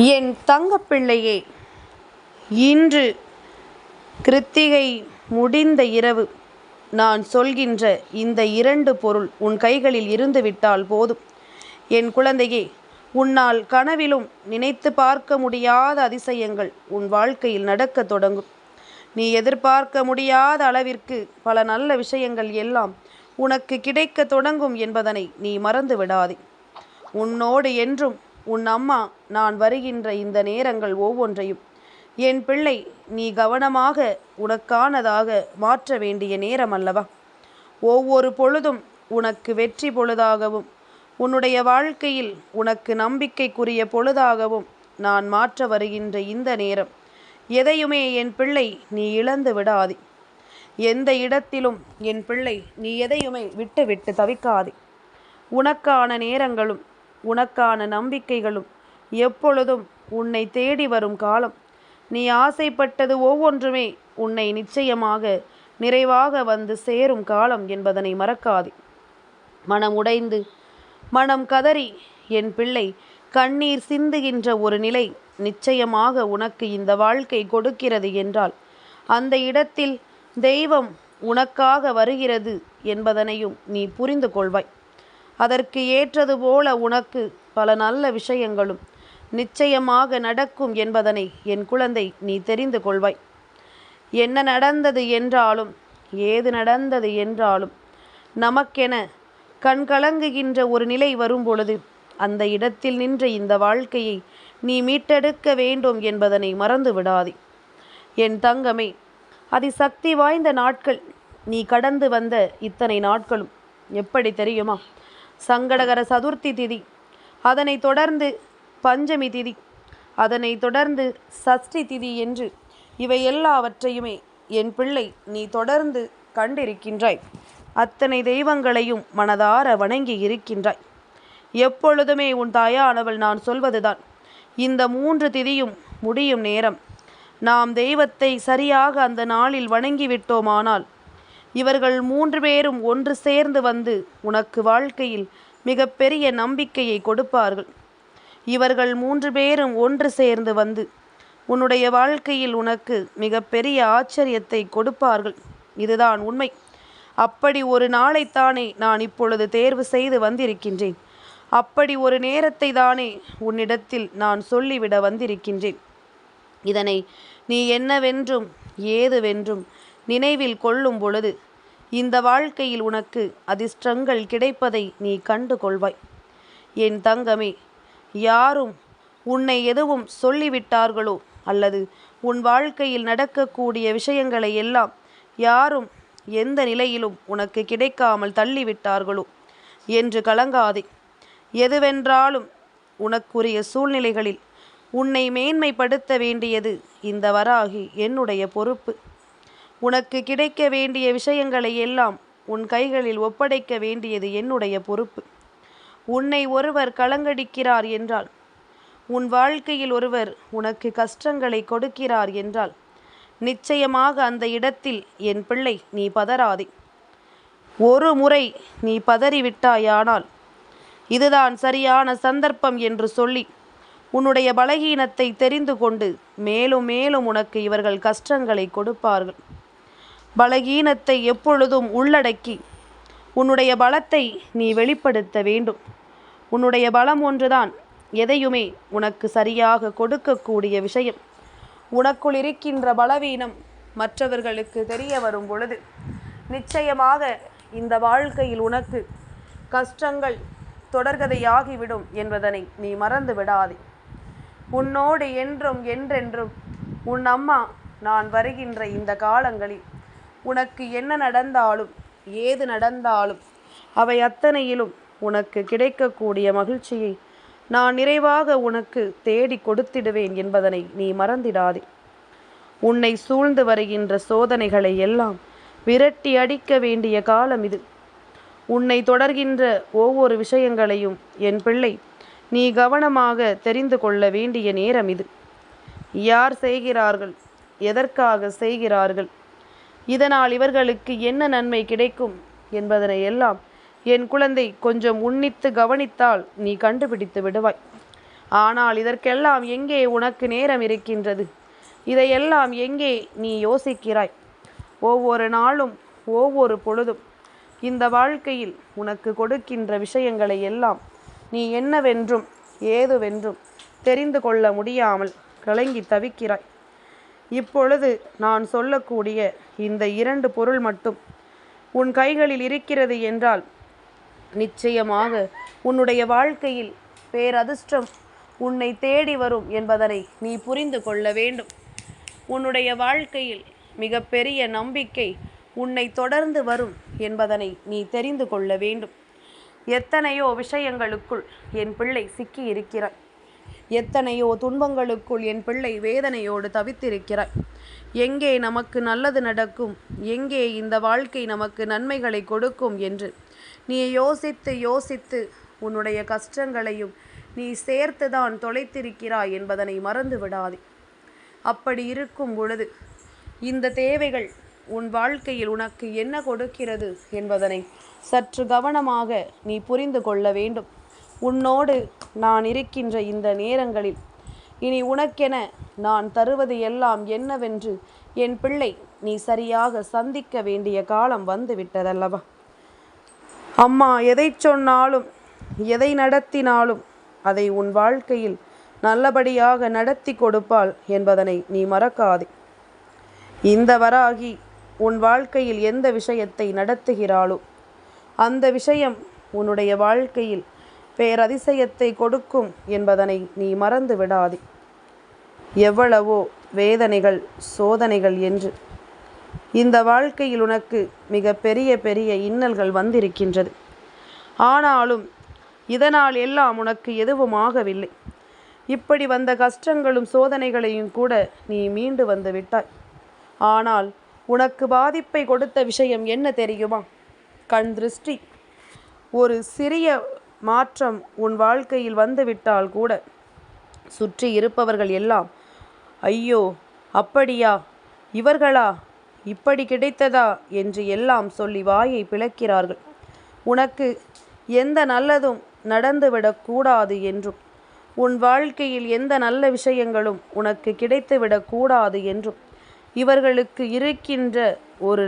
என் தங்கப்பிள்ளையே, இன்று கிருத்திகை முடிந்த இரவு நான் சொல்கின்ற இந்த 2 பொருள் உன் கைகளில் இருந்துவிட்டால் போதும். என் குழந்தையே, உன்னால் கனவிலும் நினைத்து பார்க்க முடியாத அதிசயங்கள் உன் வாழ்க்கையில் நடக்கத் தொடங்கும். நீ எதிர்பார்க்க முடியாத அளவிற்கு பல நல்ல விஷயங்கள் எல்லாம் உனக்கு கிடைக்க தொடங்கும் என்பதனை நீ மறந்து விடாதே. உன்னோடு என்றும் உன் அம்மா நான் வருகின்ற இந்த நேரங்கள் ஒவ்வொன்றையும் என் பிள்ளை நீ கவனமாக உனக்கானதாக மாற்ற வேண்டிய நேரம் அல்லவா? ஒவ்வொரு பொழுதும் உனக்கு வெற்றி பொழுதாகவும் உன்னுடைய வாழ்க்கையில் உனக்கு நம்பிக்கைக்குரிய பொழுதாகவும் நான் மாற்ற வருகின்ற இந்த நேரம் எதையுமே என் பிள்ளை நீ இழந்து விடாதே. எந்த இடத்திலும் என் பிள்ளை நீ எதையுமே விட்டு விட்டு தவிக்காதே. உனக்கான நேரங்களும் உனக்கான நம்பிக்கைகளும் எப்பொழுதும் உன்னை தேடி வரும் காலம். நீ ஆசைப்பட்டது ஒவ்வொன்றுமே உன்னை நிச்சயமாக நிறைவாக வந்து சேரும் காலம் என்பதனை மறக்காதே. மனம் உடைந்து மனம் கதறி என் பிள்ளை கண்ணீர் சிந்துகின்ற ஒரு நிலை நிச்சயமாக உனக்கு இந்த வாழ்க்கை கொடுக்கிறது என்றால் அந்த இடத்தில் தெய்வம் உனக்காக வருகிறது என்பதனையும் நீ புரிந்து கொள்வாய். அதற்கு ஏற்றது போல உனக்கு பல நல்ல விஷயங்களும் நிச்சயமாக நடக்கும் என்பதனை என் குழந்தை நீ தெரிந்து கொள்வாய். என்ன நடந்தது என்றாலும் ஏது நடந்தது என்றாலும் நமக்கென கண்கலங்குகின்ற ஒரு நிலை வரும் பொழுது அந்த இடத்தில் நின்ற இந்த வாழ்க்கையை நீ மீட்டெடுக்க வேண்டும் என்பதனை மறந்து விடாதே. என் தங்கமே, அதிசக்தி வாய்ந்த நாட்கள் நீ கடந்து வந்த இத்தனை நாட்களும் எப்படி தெரியுமா? சங்கடகர சதுர்த்தி திதி, அதனை தொடர்ந்து பஞ்சமி திதி, அதனை தொடர்ந்து சஷ்டி திதி என்று இவை எல்லாவற்றையுமே என் பிள்ளை நீ தொடர்ந்து கண்டிருக்கின்றாய். அத்தனை தெய்வங்களையும் மனதார வணங்கி இருக்கின்றாய். எப்பொழுதுமே உன் தாயானவள் நான் சொல்வதுதான், இந்த 3 திதியும் முடியும் நேரம் நாம் தெய்வத்தை சரியாக அந்த நாளில் வணங்கிவிட்டோமானால் இவர்கள் 3 பேரும் ஒன்று சேர்ந்து வந்து உனக்கு வாழ்க்கையில் மிக பெரிய நம்பிக்கையை கொடுப்பார்கள். இவர்கள் 3 பேரும் ஒன்று சேர்ந்து வந்து உன்னுடைய வாழ்க்கையில் உனக்கு மிக பெரிய ஆச்சரியத்தை கொடுப்பார்கள். இதுதான் உண்மை. அப்படி ஒரு நாளைத்தானே நான் இப்பொழுது தேர்வு செய்து வந்திருக்கின்றேன். அப்படி ஒரு நேரத்தை தானே உன்னிடத்தில் நான் சொல்லிவிட வந்திருக்கின்றேன். இதனை நீ என்னவென்றும் ஏதுவென்றும் நினைவில் கொள்ளும் பொழுது இந்த வாழ்க்கையில் உனக்கு அதிர்ஷ்டங்கள் கிடைப்பதை நீ கண்டு கொள்வாய். என் தங்கமே, யாரும் உன்னை எதுவும் சொல்லிவிட்டார்களோ அல்லது உன் வாழ்க்கையில் நடக்கக்கூடிய விஷயங்களை எல்லாம் யாரும் எந்த நிலையிலும் உனக்கு கிடைக்காமல் தள்ளிவிட்டார்களோ என்று கலங்காதே. எதுவென்றாலும் உனக்குரிய சூழ்நிலைகளில் உன்னை மேன்மைப்படுத்த வேண்டியது இந்த வராகி என்னுடைய பொறுப்பு. உனக்கு கிடைக்க வேண்டிய விஷயங்களை எல்லாம் உன் கைகளில் ஒப்படைக்க வேண்டியது என்னுடைய பொறுப்பு. உன்னை ஒருவர் கலங்கடிக்கிறார் என்றால், உன் வாழ்க்கையில் ஒருவர் உனக்கு கஷ்டங்களை கொடுக்கிறார் என்றால் நிச்சயமாக அந்த இடத்தில் என் பிள்ளை நீ பதறாதே. ஒரு முறை நீ பதறிவிட்டாயானால் இதுதான் சரியான சந்தர்ப்பம் என்று சொல்லி உன்னுடைய பலகீனத்தை தெரிந்து கொண்டு மேலும் மேலும் உனக்கு இவர்கள் கஷ்டங்களை கொடுப்பார்கள். பலகீனத்தை எப்பொழுதும் உள்ளடக்கி உன்னுடைய பலத்தை நீ வெளிப்படுத்த வேண்டும். உன்னுடைய பலம் ஒன்றுதான் எதையுமே உனக்கு சரியாக கொடுக்கக்கூடிய விஷயம். உனக்குள் இருக்கின்ற பலவீனம் மற்றவர்களுக்கு தெரிய வரும் பொழுது நிச்சயமாக இந்த வாழ்க்கையில் உனக்கு கஷ்டங்கள் தொடர்கதையாகிவிடும் என்பதனை நீ மறந்து விடாதே. உன்னோடு என்றும் என்றென்றும் உன் அம்மா நான் வருகின்ற இந்த காலங்களில் உனக்கு என்ன நடந்தாலும் ஏது நடந்தாலும் அவை அத்தனையிலும் உனக்கு கிடைக்கக்கூடிய மகிழ்ச்சியை நான் நிறைவாக உனக்கு தேடி கொடுத்திடுவேன் என்பதனை நீ மறந்திடாதே. உன்னை சூழ்ந்து வருகின்ற சோதனைகளை எல்லாம் விரட்டி அடிக்க வேண்டிய காலம் இது. உன்னை தொடர்கின்ற ஒவ்வொரு விஷயங்களையும் என் பிள்ளை நீ கவனமாக தெரிந்து கொள்ள வேண்டிய நேரம் இது. யார் செய்கிறார்கள், எதற்காக செய்கிறார்கள், இதனால் இவர்களுக்கு என்ன நன்மை கிடைக்கும் என்பதனை எல்லாம் என் குழந்தை கொஞ்சம் உன்னித்து கவனித்தால் நீ கண்டுபிடித்து விடுவாய். ஆனால் இதற்கெல்லாம் எங்கே உனக்கு நேரம் இருக்கின்றது? இதையெல்லாம் எங்கே நீ யோசிக்கிறாய்? ஒவ்வொரு நாளும் ஒவ்வொரு பொழுதும் இந்த வாழ்க்கையில் உனக்கு கொடுக்கின்ற விஷயங்களை எல்லாம் நீ என்னவென்றும் ஏதுவென்றும் தெரிந்து கொள்ள முடியாமல் கலங்கி தவிக்கிறாய். இப்பொழுது நான் சொல்லக்கூடிய இந்த 2 பொருள் மட்டும் உன் கைகளில் இருக்கிறது என்றால் நிச்சயமாக உன்னுடைய வாழ்க்கையில் பேரதிர்ஷ்டம் உன்னை தேடி வரும் என்பதனை நீ புரிந்து கொள்ள வேண்டும். உன்னுடைய வாழ்க்கையில் மிகப்பெரிய நம்பிக்கை உன்னை தொடர்ந்து வரும் என்பதனை நீ தெரிந்து கொள்ள வேண்டும். எத்தனையோ விஷயங்களுக்குள் என் பிள்ளை சிக்கி இருக்கிறாய். எத்தனையோ துன்பங்களுக்குள் என் பிள்ளை வேதனையோடு தவித்திருக்கிறாய். எங்கே நமக்கு நல்லது நடக்கும், எங்கே இந்த வாழ்க்கை நமக்கு நன்மைகளை கொடுக்கும் என்று நீ யோசித்து யோசித்து உன்னுடைய கஷ்டங்களையும் நீ சேர்த்துதான் தொலைத்திருக்கிறாய் என்பதனை மறந்து விடாதே. அப்படி இருக்கும் பொழுது இந்த தேவைகள் உன் வாழ்க்கையில் உனக்கு என்ன கொடுக்கிறது என்பதனை சற்று கவனமாக நீ புரிந்து கொள்ள வேண்டும். உன்னோடு நான் இருக்கின்ற இந்த நேரங்களில் இனி உனக்கென நான் தருவது எல்லாம் என்னவென்று என் பிள்ளை நீ சரியாக சந்திக்க வேண்டிய காலம் வந்து விட்டதல்லவா? அம்மா எதை சொன்னாலும் எதை நடத்தினாலும் அதை உன் வாழ்க்கையில் நல்லபடியாக நடத்தி கொடுப்பாள் என்பதனை நீ மறக்காதே. இந்த வராகி உன் வாழ்க்கையில் எந்த விஷயத்தை நடத்துகிறாளோ அந்த விஷயம் உன்னுடைய வாழ்க்கையில் பேரதிசயத்தை கொடுக்கும் என்பதனை நீ மறந்து விடாதே. எவ்வளவோ வேதனைகள் சோதனைகள் என்று இந்த வாழ்க்கையில் உனக்கு மிக பெரிய பெரிய இன்னல்கள் வந்திருக்கின்றது. ஆனாலும் இதனால் எல்லாம் உனக்கு எதுவும் ஆகவில்லை. இப்படி வந்த கஷ்டங்களும் சோதனைகளையும் கூட நீ மீண்டு வந்து விட்டாய். ஆனால் உனக்கு பாதிப்பை கொடுத்த விஷயம் என்ன தெரியுமா? கண் திருஷ்டி. ஒரு சிறிய மாற்றம் உன் வாழ்க்கையில் வந்துவிட்டால் கூட சுற்றி இருப்பவர்கள் எல்லாம் ஐயோ அப்படியா, இவர்களா, இப்படி கிடைத்ததா என்று எல்லாம் சொல்லி வாயை பிளக்கிறார்கள். உனக்கு எந்த நல்லதும் நடந்துவிடக்கூடாது என்றும் உன் வாழ்க்கையில் எந்த நல்ல விஷயங்களும் உனக்கு கிடைத்துவிடக்கூடாது என்றும் இவர்களுக்கு இருக்கின்ற ஒரு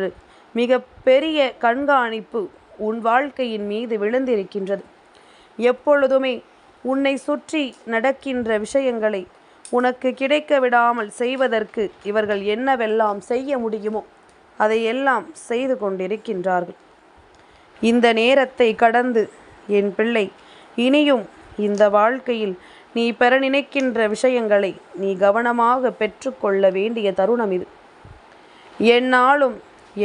மிக பெரிய கண்காணிப்பு உன் வாழ்க்கையின் மீது விழுந்திருக்கின்றது. எப்பொழுதுமே உன்னை சுற்றி நடக்கின்ற விஷயங்களை உனக்கு கிடைக்க விடாமல் செய்வதற்கு இவர்கள் என்னவெல்லாம் செய்ய முடியுமோ அதையெல்லாம் செய்து கொண்டிருக்கின்றார்கள். இந்த நேரத்தை கடந்து என் பிள்ளை இனியும் இந்த வாழ்க்கையில் நீ பெற நினைக்கின்ற விஷயங்களை நீ கவனமாக பெற்றுக்கொள்ள வேண்டிய தருணம் இது. என்னாலும்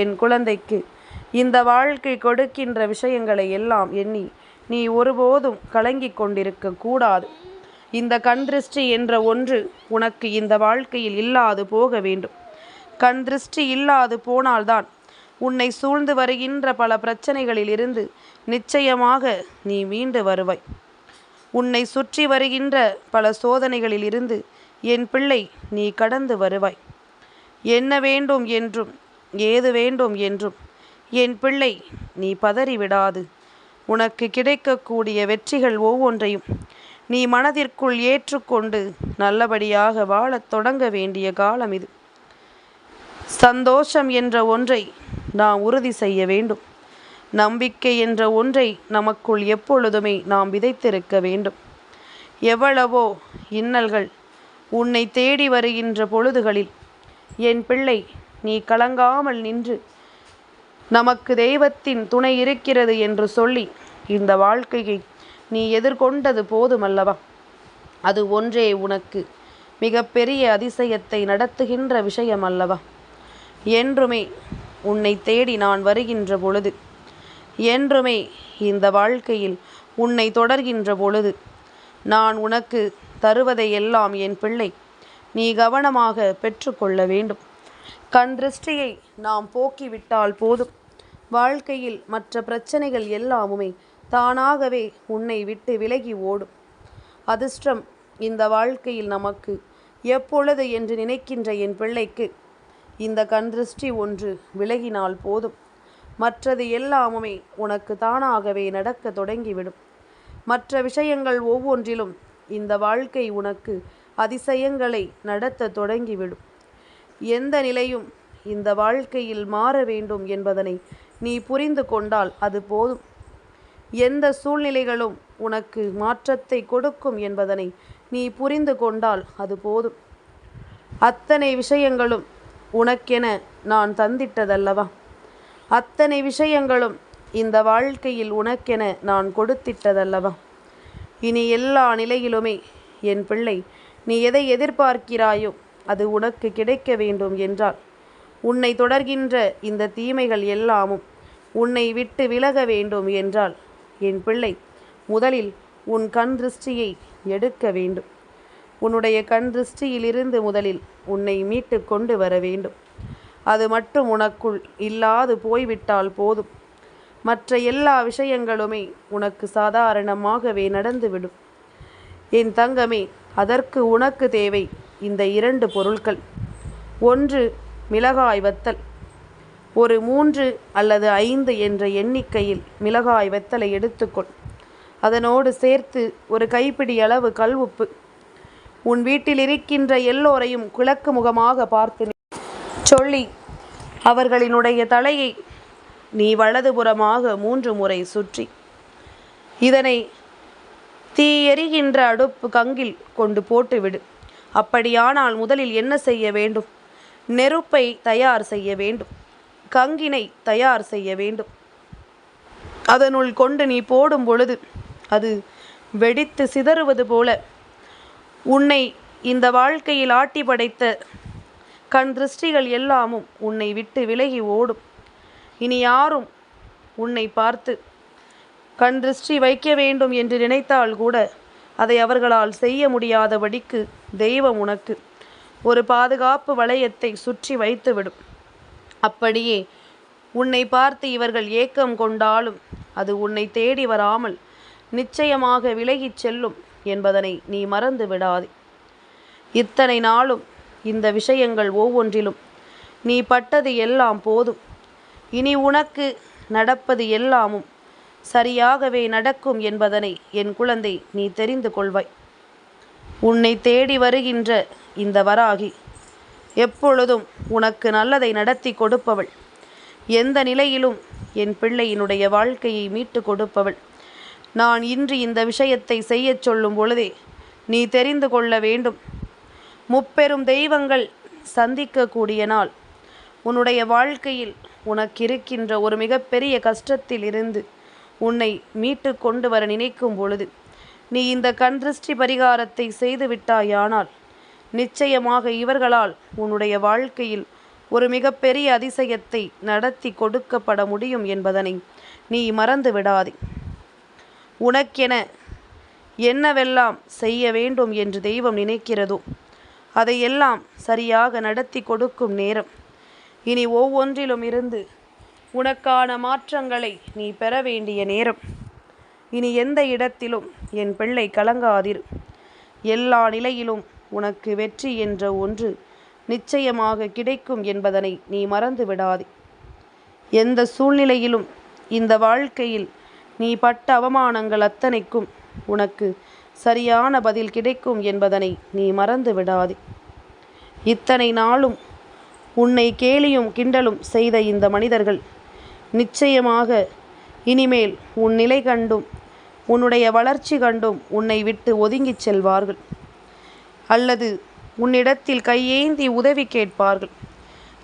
என் குழந்தைக்கு இந்த வாழ்க்கை கொடுக்கின்ற விஷயங்களை எல்லாம் எண்ணி நீ ஒருபோதும் கலங்கி கொண்டிருக்க கூடாது. இந்த கண் திருஷ்டி என்ற ஒன்று உனக்கு இந்த வாழ்க்கையில் இல்லாது போக வேண்டும். கண் திருஷ்டி இல்லாது போனால்தான் உன்னை சூழ்ந்து வருகின்ற பல பிரச்சனைகளில் இருந்து நிச்சயமாக நீ மீண்டு வருவாய். உன்னை சுற்றி வருகின்ற பல சோதனைகளில் இருந்து என் பிள்ளை நீ கடந்து வருவாய். என்ன வேண்டும் என்றும் ஏது வேண்டும் என்றும் என் பிள்ளை நீ பதறிவிடாது. உனக்கு கிடைக்கக்கூடிய வெற்றிகள் ஒவ்வொன்றையும் நீ மனதிற்குள் ஏற்றுக்கொண்டு நல்லபடியாக வாழத் தொடங்க வேண்டிய காலம் இது. சந்தோஷம் என்ற ஒன்றை நாம் உறுதி செய்ய வேண்டும். நம்பிக்கை என்ற ஒன்றை நமக்குள் எப்பொழுதுமே நாம் விதைத்திருக்க வேண்டும். எவ்வளவோ இன்னல்கள் உன்னை தேடி வருகின்ற பொழுதுகளில் என் பிள்ளை நீ கலங்காமல் நின்று நமக்கு தெய்வத்தின் துணை இருக்கிறது என்று சொல்லி இந்த வாழ்க்கையை நீ எதிர்கொண்டது போதுமல்லவா? அது ஒன்றே உனக்கு மிகப்பெரிய அதிசயத்தை நடத்துகின்ற விஷயம் அல்லவா? என்றுமே உன்னை தேடி நான் வருகின்ற பொழுது, என்றுமே இந்த வாழ்க்கையில் உன்னை தொடர்கின்ற பொழுது நான் உனக்கு தருவதை எல்லாம் என் பிள்ளை நீ கவனமாக பெற்றுக்கொள்ள வேண்டும். கண் திருஷ்டியை நாம் போக்கிவிட்டால் போதும். வாழ்க்கையில் மற்ற பிரச்சனைகள் எல்லாமுமே தானாகவே உன்னை விட்டு விலகி ஓடும். அதிர்ஷ்டம் இந்த வாழ்க்கையில் நமக்கு எப்பொழுது என்று நினைக்கின்ற என் பிள்ளைக்கு இந்த கண் திருஷ்டி ஒன்று விலகினால் போதும். மற்றது எல்லாமுமே உனக்கு தானாகவே நடக்க தொடங்கிவிடும். மற்ற விஷயங்கள் ஒவ்வொன்றிலும் இந்த வாழ்க்கை உனக்கு அதிசயங்களை நடத்த தொடங்கிவிடும். எந்த நிலையும் இந்த வாழ்க்கையில் மாற வேண்டும் என்பதனை நீ புரிந்து கொண்டால் அது போதும். எந்த சூழ்நிலைகளும் உனக்கு மாற்றத்தை கொடுக்கும் என்பதனை நீ புரிந்து கொண்டால் அது போதும். அத்தனை விஷயங்களும் உனக்கென நான் தந்திட்டதல்லவா? அத்தனை விஷயங்களும் இந்த வாழ்க்கையில் உனக்கென நான் கொடுத்திட்டதல்லவா? இனி எல்லா நிலையிலுமே என் பிள்ளை, நீ எதை எதிர்பார்க்கிறாயோ அது உனக்கு கிடைக்க வேண்டும் என்றால், உன்னை தொடர்கின்ற இந்த தீமைகள் எல்லாமும் உன்னை விட்டு விலக வேண்டும் என்றால், என் பிள்ளை, முதலில் உன் கண் திருஷ்டியை எடுக்க வேண்டும். உன்னுடைய கண் திருஷ்டியிலிருந்து முதலில் உன்னை மீட்டு கொண்டு வர வேண்டும். அது மட்டும் உனக்குள் இல்லாது போய்விட்டால் போதும். மற்ற எல்லா விஷயங்களுமே உனக்கு சாதாரணமாகவே நடந்துவிடும். என் தங்கமே, அதற்கு உனக்கு தேவை இந்த 2 பொருட்கள். ஒன்று, மிளகாய் வத்தல். ஒரு 3 அல்லது 5 என்ற எண்ணிக்கையில் மிளகாய் வத்தலை எடுத்துக்கொள். அதனோடு சேர்த்து ஒரு கைப்பிடி அளவு கல் உப்பு. உன் வீட்டில் இருக்கின்ற எல்லோரையும் கிழக்கு முகமாக பார்த்து சொல்லி அவர்களினுடைய தலையை நீ வலதுபுறமாக 3 முறை சுற்றி, இதனை தீ எரிகின்ற அடுப்பு கங்கில் கொண்டு போட்டுவிடு. அப்படியானால் முதலில் என்ன செய்ய வேண்டும்? நெருப்பை தயார் செய்ய வேண்டும். கங்கினை தயார் செய்ய வேண்டும். அதனுள் கொண்டு நீ போடும் பொழுது அது வெடித்து சிதறுவது போல உன்னை இந்த வாழ்க்கையில் ஆட்டி படைத்த கண் திருஷ்டிகள் எல்லாமும் உன்னை விட்டு விலகி ஓடும். இனி யாரும் உன்னை பார்த்து கண் திருஷ்டி வைக்க வேண்டும் என்று நினைத்தால் கூட அதை அவர்களால் செய்ய முடியாதபடிக்கு தெய்வம் உனக்கு ஒரு பாதுகாப்பு வளையத்தை சுற்றி வைத்துவிடும். அப்படியே உன்னை பார்த்து இவர்கள் ஏக்கம் கொண்டாலும் அது உன்னை தேடி வராமல் நிச்சயமாக விலகிச் செல்லும் என்பதனை நீ மறந்து விடாதே. இத்தனை நாளும் இந்த விஷயங்கள் ஒவ்வொன்றிலும் நீ பட்டது எல்லாம் போதும். இனி உனக்கு நடப்பது எல்லாமும் சரியாகவே நடக்கும் என்பதனை என் குழந்தை நீ தெரிந்து கொள்வாய். உன்னை தேடி வருகின்ற இந்த வராகி எப்பொழுதும் உனக்கு நல்லதை நடத்தி கொடுப்பவள். எந்த நிலையிலும் என் பிள்ளையினுடைய வாழ்க்கையை மீட்டு கொடுப்பவள். நான் இன்று இந்த விஷயத்தை செய்யச் சொல்லும் பொழுதே நீ தெரிந்து கொள்ள வேண்டும். முப்பெரும் தெய்வங்கள் சந்திக்கக்கூடிய நாள். உன்னுடைய வாழ்க்கையில் உனக்கிருக்கின்ற ஒரு மிகப்பெரிய கஷ்டத்தில் இருந்து உன்னை மீட்டு கொண்டு வர நினைக்கும் பொழுது நீ இந்த கண் திருஷ்டி பரிகாரத்தை செய்து விட்டாயானால் நிச்சயமாக இவர்களால் உன்னுடைய வாழ்க்கையில் ஒரு மிகப்பெரிய அதிசயத்தை நடத்தி கொடுக்கப்பட முடியும் என்பதனை நீ மறந்து விடாதே. உனக்கென என்னவெல்லாம் செய்ய வேண்டும் என்று தெய்வம் நினைக்கிறதோ அதையெல்லாம் சரியாக நடத்தி கொடுக்கும் நேரம். இனி ஒவ்வொன்றிலும் இருந்து உனக்கான மாற்றங்களை நீ பெற வேண்டிய நேரம். இனி எந்த இடத்திலும் என் பிள்ளை கலங்காதிரு. எல்லா நிலையிலும் உனக்கு வெற்றி என்ற ஒன்று நிச்சயமாக கிடைக்கும் என்பதனை நீ மறந்து விடாதே. எந்த சூழ்நிலையிலும் இந்த வாழ்க்கையில் நீ பட்ட அவமானங்கள் அத்தனைக்கும் உனக்கு சரியான பதில் கிடைக்கும் என்பதனை நீ மறந்து விடாதே. இத்தனை நாளும் உன்னை கேலியும் கிண்டலும் செய்த இந்த மனிதர்கள் நிச்சயமாக இனிமேல் உன் நிலை கண்டும் உன்னுடைய வளர்ச்சி கண்டும் உன்னை விட்டு ஒதுங்கிச் செல்வார்கள். அல்லது உன்னிடத்தில் கையேந்தி உதவி கேட்பார்கள்.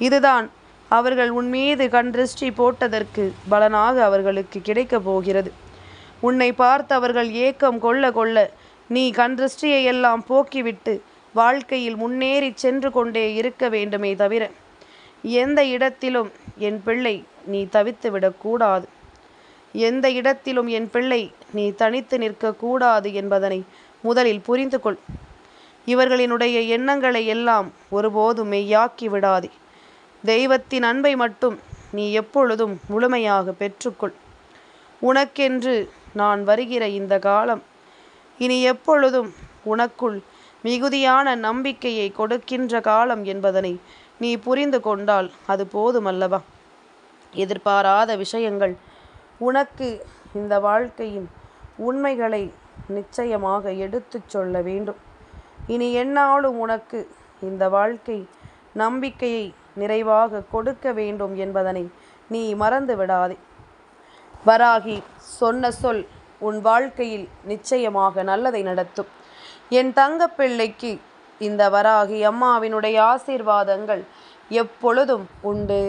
இதுதான் அவர்கள் உன் மீது கண் திருஷ்டி போட்டதற்கு பலனாக அவர்களுக்கு கிடைக்கப் போகிறது. உன்னை பார்த்து அவர்கள் ஏக்கம் கொள்ள கொள்ள நீ கண் திருஷ்டியை எல்லாம் போக்கிவிட்டு வாழ்க்கையில் முன்னேறி சென்று கொண்டே இருக்க வேண்டுமே தவிர எந்த இடத்திலும் என் பிள்ளை நீ தவித்து விடக்கூடாது. எந்த இடத்திலும் என் பிள்ளை நீ தனித்து நிற்கக்கூடாது என்பதனை முதலில் புரிந்து கொள். இவர்களினுடைய எண்ணங்களை எல்லாம் ஒருபோதும் மெய்யாக்கி விடாதே. தெய்வத்தின் அன்பை மட்டும் நீ எப்பொழுதும் முழுமையாக பெற்றுக்கொள். உனக்கென்று நான் வருகிற இந்த காலம் இனி எப்பொழுதும் உனக்குள் மிகுதியான நம்பிக்கையை கொடுக்கின்ற காலம் என்பதனை நீ புரிந்து கொண்டால் அது போதுமல்லவா? எதிர்பாராத விஷயங்கள் உனக்கு இந்த வாழ்க்கையின் உண்மைகளை நிச்சயமாக எடுத்துச் சொல்ல வேண்டும். இனி எந்நாளும் உனக்கு இந்த வாழ்க்கை நம்பிக்கையை நிறைவாக கொடுக்க வேண்டும் என்பதனை நீ மறந்து விடாதே. வராகி சொன்ன சொல் உன் வாழ்க்கையில் நிச்சயமாக நல்லதை நடத்தும். என் தங்கப்பிள்ளைக்கு இந்த வராகி அம்மாவினுடைய ஆசீர்வாதங்கள் எப்பொழுதும் உண்டு.